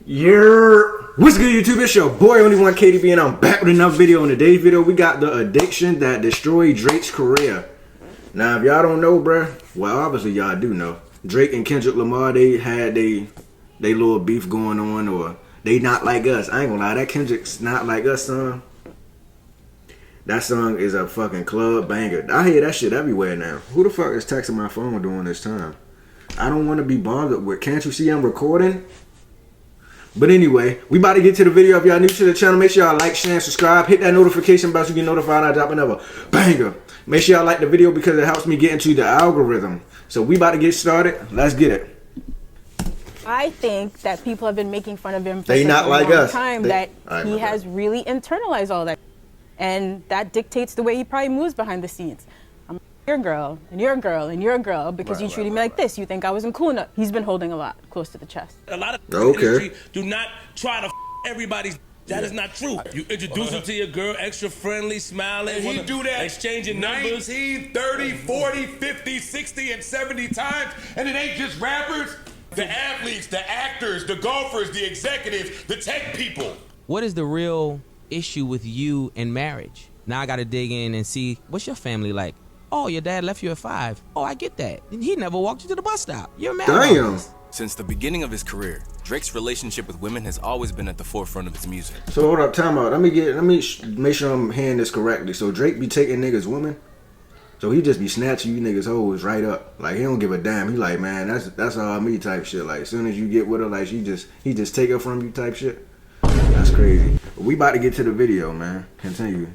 What's good, YouTube? It's your boy Only One KDB, and I'm back with another video. In today's video, we got the addiction that destroyed Drake's career. Now, if y'all don't know, bruh, well, obviously y'all do know. Drake and Kendrick Lamar, they had they little beef going on, or they not like us. I ain't gonna lie, that Kendrick's Not Like Us song, that song is a fucking club banger. I hear that shit everywhere now. Who the fuck is texting my phone during this time? I don't want to be bothered with. Can't you see I'm recording? But anyway, we about to get to the video. If y'all new to the channel, make sure y'all like, share, and subscribe. Hit that notification bell so you get notified when I drop another banger. Make sure y'all like the video because it helps me get into the algorithm. So we about to get started. Let's get it. I think that people have been making fun of him for They such not a like long us. time that he has really internalized all that. And that dictates the way he probably moves behind the scenes. I'm your girl, and you're a girl, and you're a girl because you treated me like this. You think I wasn't cool enough. He's been holding a lot close to the chest. A lot of industry do not try to everybody's. That is not true. You introduce him to your girl, extra friendly, smiling. And he do that exchanging 19, numbers. 30, 40, 50, 60, and 70 times. And it ain't just rappers. The athletes, the actors, the golfers, the executives, the tech people. What is the real issue with you in marriage? Now I gotta dig in and see, what's your family like? Oh, your dad left you at 5. Oh, I get that. He never walked you to the bus stop. You're married. Damn. Since the beginning of his career, Drake's relationship with women has always been at the forefront of his music. So hold up, time out. Let me make sure I'm hearing this correctly. So Drake be taking niggas women? So he just be snatching you niggas hoes right up. Like, he don't give a damn. He like, man, that's all me type shit. Like, as soon as you get with her, like, he just take her from you type shit. That's crazy. But we about to get to the video, man. Continue.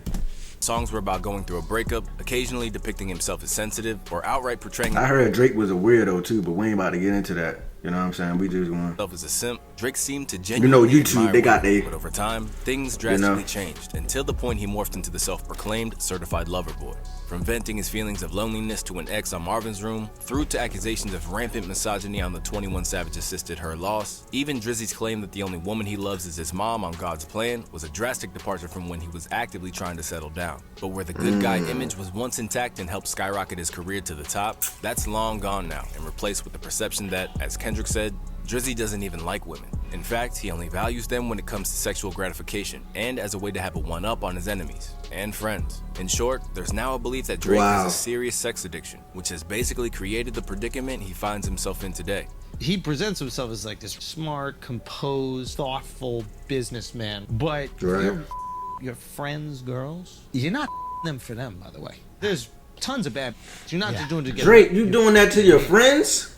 Songs were about going through a breakup, occasionally depicting himself as sensitive, or outright portraying I heard Drake was a weirdo too, but we ain't about to get into that. You know what I'm saying? We just want. himself as a simp. Drake seemed to genuinely YouTube, admire they got women, they. but over time, things drastically changed, until the point he morphed into the self-proclaimed certified lover boy. From venting his feelings of loneliness to an ex on Marvin's Room, through to accusations of rampant misogyny on the 21 Savage assisted Her Loss, even Drizzy's claim that the only woman he loves is his mom on God's Plan was a drastic departure from when he was actively trying to settle down. But where the good guy image was once intact and helped skyrocket his career to the top, that's long gone now and replaced with the perception that, as Kendrick said, Drizzy doesn't even like women. In fact, he only values them when it comes to sexual gratification and as a way to have a one-up on his enemies and friends. In short, there's now a belief that Drake has a serious sex addiction, which has basically created the predicament he finds himself in today. He presents himself as like this smart, composed, thoughtful businessman, but your friends' girls, you're not them for them, by the way. There's tons of bad. You're not just doing it to get Drake, you doing that to your friends?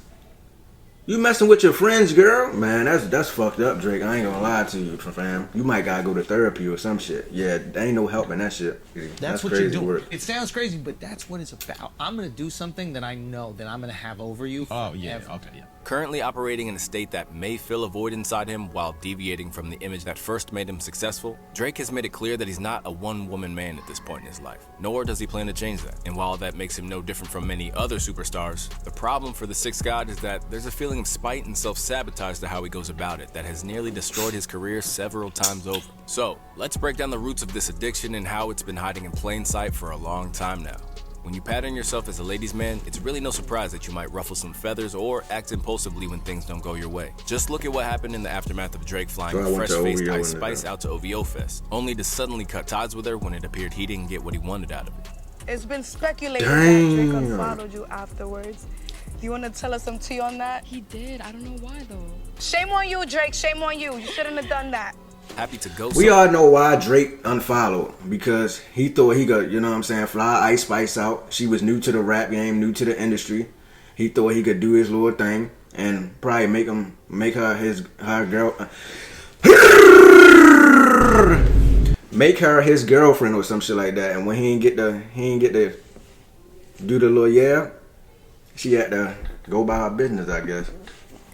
You messing with your friends, girl? Man, that's fucked up, Drake. I ain't gonna lie to you, fam. You might gotta go to therapy or some shit. Yeah, there ain't no help in that shit. That's what crazy you're doing. work. It sounds crazy, but that's what it's about. I'm gonna do something that I know that I'm gonna have over you. Oh, yeah, okay, yeah. Currently operating in a state that may fill a void inside him while deviating from the image that first made him successful, Drake has made it clear that he's not a one-woman man at this point in his life, nor does he plan to change that. And while that makes him no different from many other superstars, the problem for the Sixth God is that there's a feeling of spite and self-sabotage to how he goes about it that has nearly destroyed his career several times over. So, let's break down the roots of this addiction and how it's been hiding in plain sight for a long time now. When you pattern yourself as a ladies' man, it's really no surprise that you might ruffle some feathers or act impulsively when things don't go your way. Just look at what happened in the aftermath of Drake flying with fresh-faced Ice Spice out to OVO Fest, only to suddenly cut ties with her when it appeared he didn't get what he wanted out of it. It's been speculated that Drake unfollowed you afterwards. Do you want to tell us some tea on that? He did. I don't know why, though. Shame on you, Drake. Shame on you. You shouldn't have done that. Happy to go. We all know why Drake unfollowed, because he thought he could, you know what I'm saying, fly Ice Spice out. She was new to the rap game, new to the industry. He thought he could do his little thing and probably make her his girlfriend or some shit like that. And when he ain't get to do the little she had to go by her business, I guess.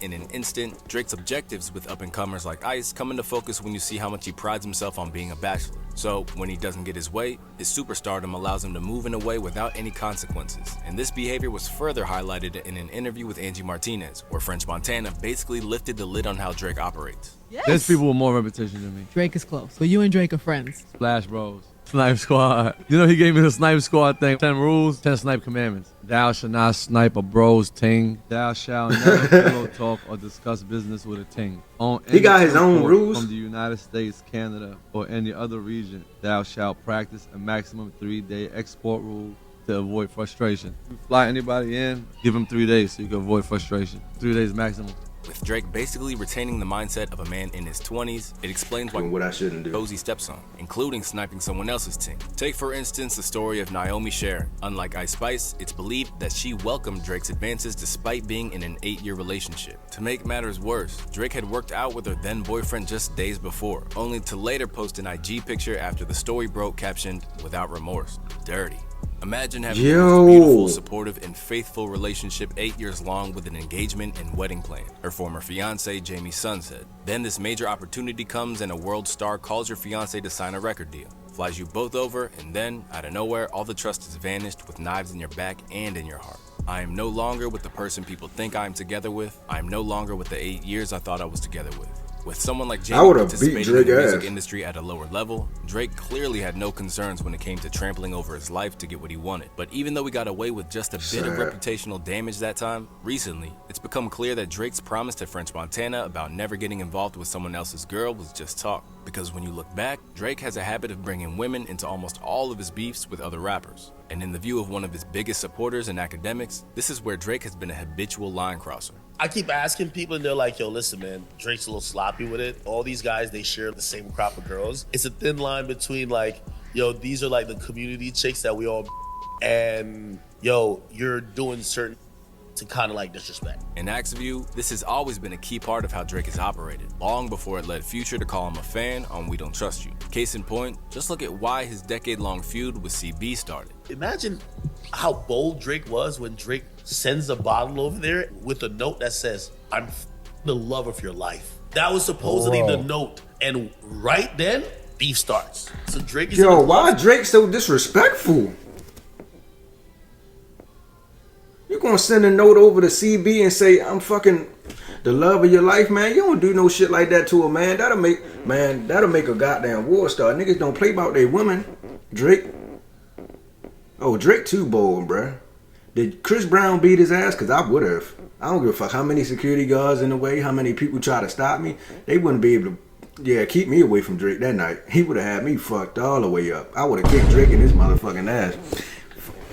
In an instant, Drake's objectives with up-and-comers like Ice come into focus when you see how much he prides himself on being a bachelor. So, when he doesn't get his way, his superstardom allows him to move in a way without any consequences. And this behavior was further highlighted in an interview with Angie Martinez, where French Montana basically lifted the lid on how Drake operates. Yes. There's people with more reputation than me. Drake is close. So you and Drake are friends. Splash Bros. Snipe Squad. You know, he gave me the Snipe Squad thing. 10 rules, 10 snipe commandments. Thou shalt not snipe a bro's ting. Thou shalt never pillow talk or discuss business with a ting. He got his own rules. From the United States, Canada, or any other region, thou shalt practice a maximum 3-day export rule to avoid frustration. If you fly anybody in, give them 3 days so you can avoid frustration. 3 days maximum. With Drake basically retaining the mindset of a man in his 20s, it explains why what I shouldn't do. Cozy steps on, including sniping someone else's ting. Take for instance the story of Naomi Sharon. Unlike Ice Spice, it's believed that she welcomed Drake's advances despite being in an 8-year relationship. To make matters worse, Drake had worked out with her then boyfriend just days before, only to later post an IG picture after the story broke captioned, "Without remorse, dirty." Imagine having a beautiful, supportive, and faithful relationship 8 years long with an engagement and wedding plan, her former fiance Jamie Sun said. Then this major opportunity comes and a world star calls your fiance to sign a record deal, flies you both over, and then, out of nowhere, all the trust has vanished with knives in your back and in your heart. I am no longer with the person people think I am together with. I am no longer with the 8 years I thought I was together with. With someone like Jamie participating in the music industry at a lower level, Drake clearly had no concerns when it came to trampling over his life to get what he wanted. But even though he got away with just a bit of reputational damage that time, recently, it's become clear that Drake's promise to French Montana about never getting involved with someone else's girl was just talk. Because when you look back, Drake has a habit of bringing women into almost all of his beefs with other rappers. And in the view of one of his biggest supporters and academics, this is where Drake has been a habitual line crosser. I keep asking people and they're like, yo, listen, man, Drake's a little sloppy with it. All these guys, they share the same crop of girls. It's a thin line between like, yo, these are like the community chicks that we all and yo, you're doing certain to kind of like disrespect. In Axe View, this has always been a key part of how Drake has operated, long before it led Future to call him a fan on We Don't Trust You. Case in point, just look at why his decade-long feud with CB started. Imagine how bold Drake was when Drake sends a bottle over there with a note that says, "I'm the love of your life." That was supposedly the note. And right then, beef starts. So Drake is why Drake so disrespectful? You gonna send a note over to CB and say, "I'm fucking the love of your life," man? You don't do no shit like that to a man. That'll make a goddamn war star. Niggas don't play about their women. Drake. Oh, Drake too bold, bruh. Did Chris Brown beat his ass? Cause I would have. I don't give a fuck how many security guards in the way, how many people try to stop me. They wouldn't be able to, keep me away from Drake that night. He would have had me fucked all the way up. I would have kicked Drake in his motherfucking ass.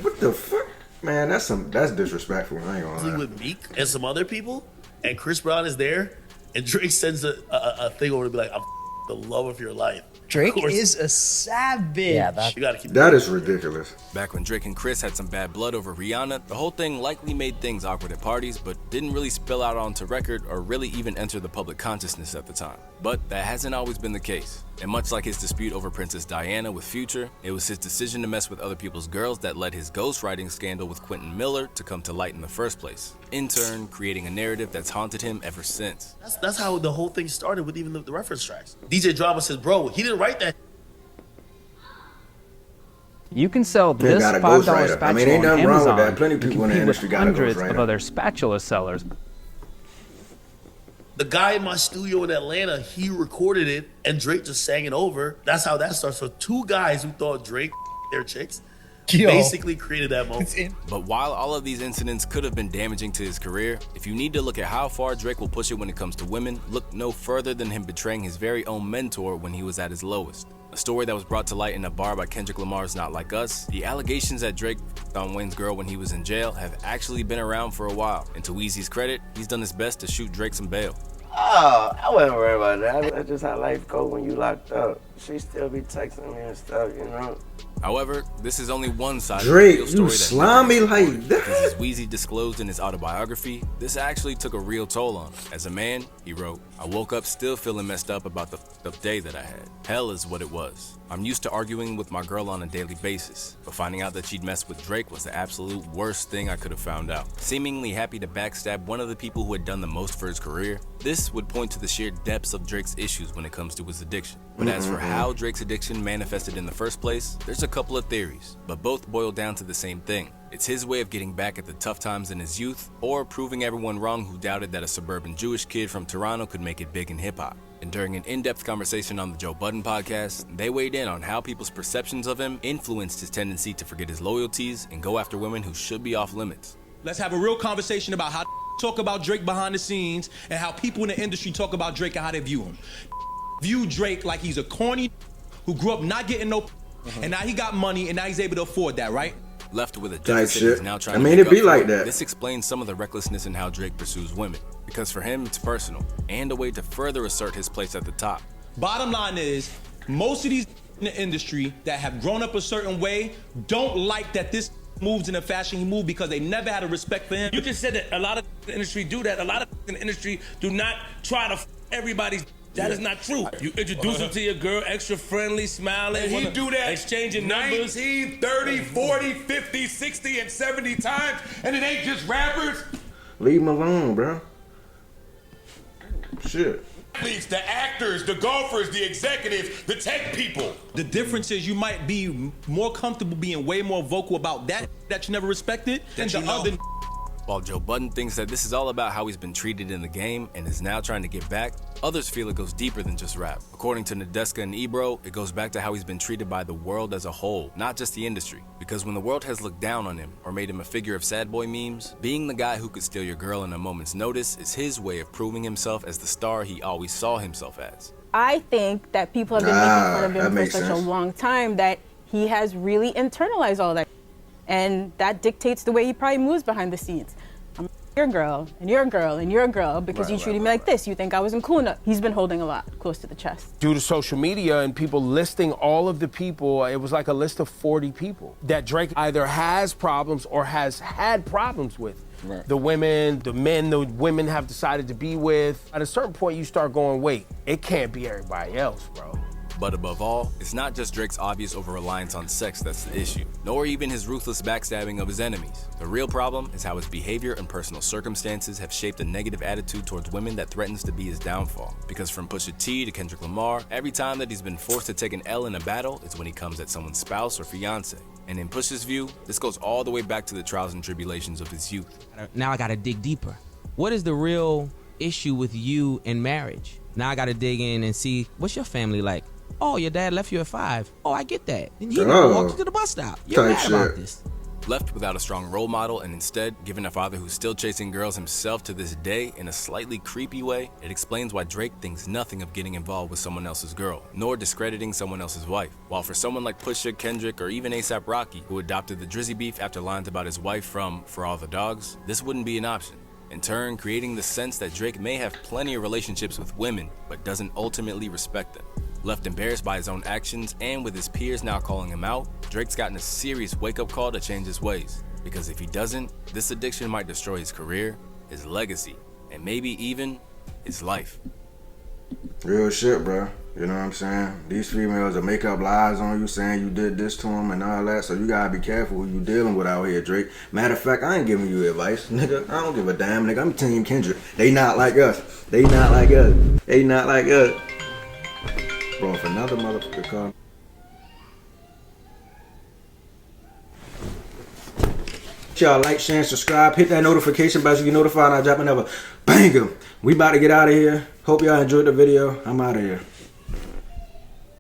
What the fuck? Man, that's disrespectful. I ain't gonna lie. With Meek and some other people, and Chris Brown is there, and Drake sends a thing over to be like, "I'm the love of your life." Drake is a savage. Yeah, you gotta keep that is ridiculous. Back when Drake and Chris had some bad blood over Rihanna, the whole thing likely made things awkward at parties, but didn't really spill out onto record or really even enter the public consciousness at the time. But that hasn't always been the case. And much like his dispute over Princess Diana with Future, it was his decision to mess with other people's girls that led his ghostwriting scandal with Quentin Miller to come to light in the first place, in turn creating a narrative that's haunted him ever since. That's how the whole thing started with even the reference tracks. DJ Drama says, bro, he didn't write that. You can sell this $5 spatula on Amazon. Plenty of people in the industry got hundreds of other spatula sellers. The guy in my studio in Atlanta, he recorded it, and Drake just sang it over. That's how that starts. So two guys who thought Drake their chicks basically created that moment. But while all of these incidents could have been damaging to his career, if you need to look at how far Drake will push it when it comes to women, look no further than him betraying his very own mentor when he was at his lowest. A story that was brought to light in a bar by Kendrick Lamar's Not Like Us. The allegations that Drake on Wayne's girl when he was in jail have actually been around for a while. And to Weezy's credit, he's done his best to shoot Drake some bail. Oh, I wasn't worried about that. That's just how life goes when you locked up. She still be texting me and stuff, you know? However, this is only one side Drake, of the real story you slimy like that. Because as Weezy disclosed in his autobiography, this actually took a real toll on him. As a man, he wrote, "I woke up still feeling messed up about the day that I had. Hell is what it was. I'm used to arguing with my girl on a daily basis, but finding out that she'd messed with Drake was the absolute worst thing I could have found out. Seemingly happy to backstab one of the people who had done the most for his career, this would point to the sheer depths of Drake's issues when it comes to his addiction. But as for how Drake's addiction manifested in the first place, there's a couple of theories, but both boil down to the same thing. It's his way of getting back at the tough times in his youth, or proving everyone wrong who doubted that a suburban Jewish kid from Toronto could make it big in hip-hop. And during an in-depth conversation on the Joe Budden podcast, they weighed in on how people's perceptions of him influenced his tendency to forget his loyalties and go after women who should be off limits. Let's have a real conversation about how talk about Drake behind the scenes and how people in the industry talk about Drake and how they view him. View Drake like he's a corny who grew up not getting no and now he got money and now he's able to afford that, right? Left with a deficit he's now trying to make make it be up like for. that. This explains some of the recklessness in how Drake pursues women, because for him it's personal and a way to further assert his place at the top. Bottom line is, most of these in the industry that have grown up a certain way don't like that this moves in the fashion he moved because they never had a respect for him. You just said that a lot of the industry do that. A lot of in the industry do not try to everybody's. That is not true. You introduce them to your girl, extra friendly, smiling. And he do that exchanging numbers 19, 30, 40, 50, 60, and 70 times, and it ain't just rappers. Leave him alone, bro. Shit. The actors, the golfers, the executives, the tech people. The difference is you might be more comfortable being way more vocal about that you never respected than the other. While Joe Budden thinks that this is all about how he's been treated in the game and is now trying to get back, others feel it goes deeper than just rap. According to Nadeska and Ebro, it goes back to how he's been treated by the world as a whole, not just the industry. Because when the world has looked down on him or made him a figure of sad boy memes, being the guy who could steal your girl in a moment's notice is his way of proving himself as the star he always saw himself as. I think that people have been making fun of him for such a long time that he has really internalized all that. And that dictates the way he probably moves behind the scenes. I'm your girl, and you're a girl, and you're a girl, because you treated me like this. You think I wasn't cool enough. He's been holding a lot close to the chest. Due to social media and people listing all of the people, it was like a list of 40 people that Drake either has problems or has had problems with. Right. The women, the men, the women have decided to be with. At a certain point, you start going, wait, it can't be everybody else, bro. But above all, it's not just Drake's obvious over-reliance on sex that's the issue, nor even his ruthless backstabbing of his enemies. The real problem is how his behavior and personal circumstances have shaped a negative attitude towards women that threatens to be his downfall. Because from Pusha T to Kendrick Lamar, every time that he's been forced to take an L in a battle is when he comes at someone's spouse or fiance. And in Pusha's view, this goes all the way back to the trials and tribulations of his youth. Now I gotta dig deeper. What is the real issue with you and marriage? Now I gotta dig in and see, what's your family like? Oh, your dad left you at 5. Oh, I get that. He never walked you to the bus stop. You're mad about this. Left without a strong role model and instead given a father who's still chasing girls himself to this day in a slightly creepy way, it explains why Drake thinks nothing of getting involved with someone else's girl, nor discrediting someone else's wife. While for someone like Pusha, Kendrick, or even A$AP Rocky, who adopted the Drizzy beef after lines about his wife from For All the Dogs, this wouldn't be an option. In turn, creating the sense that Drake may have plenty of relationships with women, but doesn't ultimately respect them. Left embarrassed by his own actions and with his peers now calling him out, Drake's gotten a serious wake-up call to change his ways. Because if he doesn't, this addiction might destroy his career, his legacy, and maybe even his life. Real shit, bro. You know what I'm saying? These females will make up lies on you saying you did this to them and all that, so you gotta be careful who you dealing with out here, Drake. Matter of fact, I ain't giving you advice, nigga. I don't give a damn, nigga. I'm Team Kendrick. They not like us. They not like us. They not like us. Bro, if another motherfucker call. Y'all like, share, and subscribe. Hit that notification bell so you get notified when I drop another banger. We about to get out of here. Hope y'all enjoyed the video. I'm out of here.